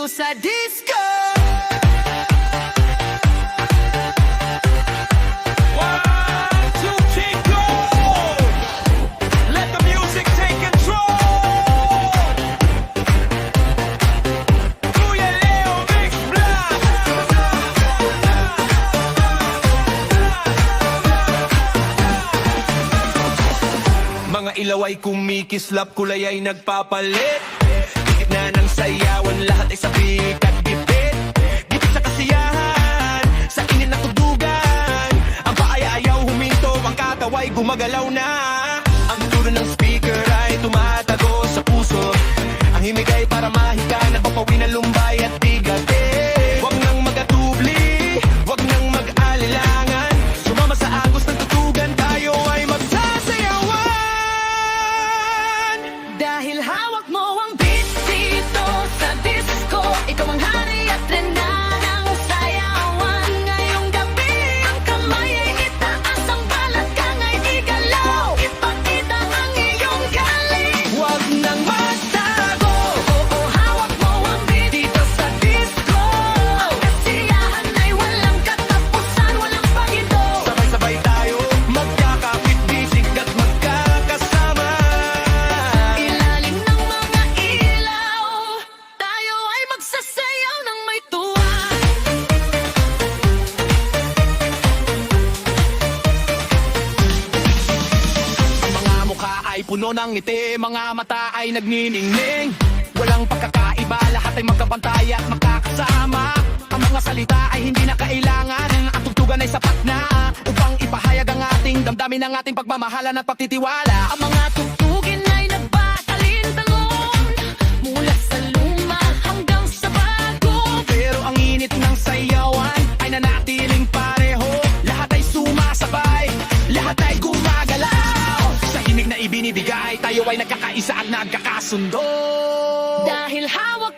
dito sa disco. One, two, three, go! Let the music take control. Kuya Leo Mix Blast. Mga ilaw ay kumikislap, kulay ay nagpapalit. Gitna ng sayawan, lahat ay sabik at bibit. Dito sa kasiyahan, sa init na tudugan. Ang paa ay ayaw huminto, ang kataway gumagalaw na. Ang tulo ng speaker ay tumatago sa puso. Ang himig ay para mahika, nagpapawi ng lumbay at bigatin. Huwag nang magatubli, huwag nang mag-alilangan. Sumama sa agos ng tutugan, tayo ay magsasayawan. Dahil hawak mo ang beat dito sa disco. Ikaw ang hari at rena ng sayawan. Ngayong gabi ang kamay ay itaas, ang balat kang ay igalaw. Ipakita ang iyong galing. Huwag nang magtago. Oo, hawak mo ang beat dito sa disco. Ang kasiyahan ay walang katapusan, walang pagito. Sabay-sabay tayo, magkakapit-bisig at magkakasama. Ilalim ng mga ilaw, tayo ay magsasayaw ng may tuwa. Ang mga mukha ay puno ng ngiti, mga mata ay nagniningning. Walang pagkakaiba, lahat ay magkapantay at magkakasama. Ang mga salita ay hindi na kailangan, ang tugtugan ay sapat na upang ipahayag ang ating damdamin, ng ating pagmamahalan at pagtitiwala. Ang mga tugtugin ay nagpatalintangon, mula sa luma hanggang sa bago. Pero ang init ng sayawan ay nanatiling pareho. Lahat ay sumasabay, lahat ay gumagalaw. Sa himig na ibinibigay, tayo ay nagkakaisa at nagkakasundo. Dahil hawak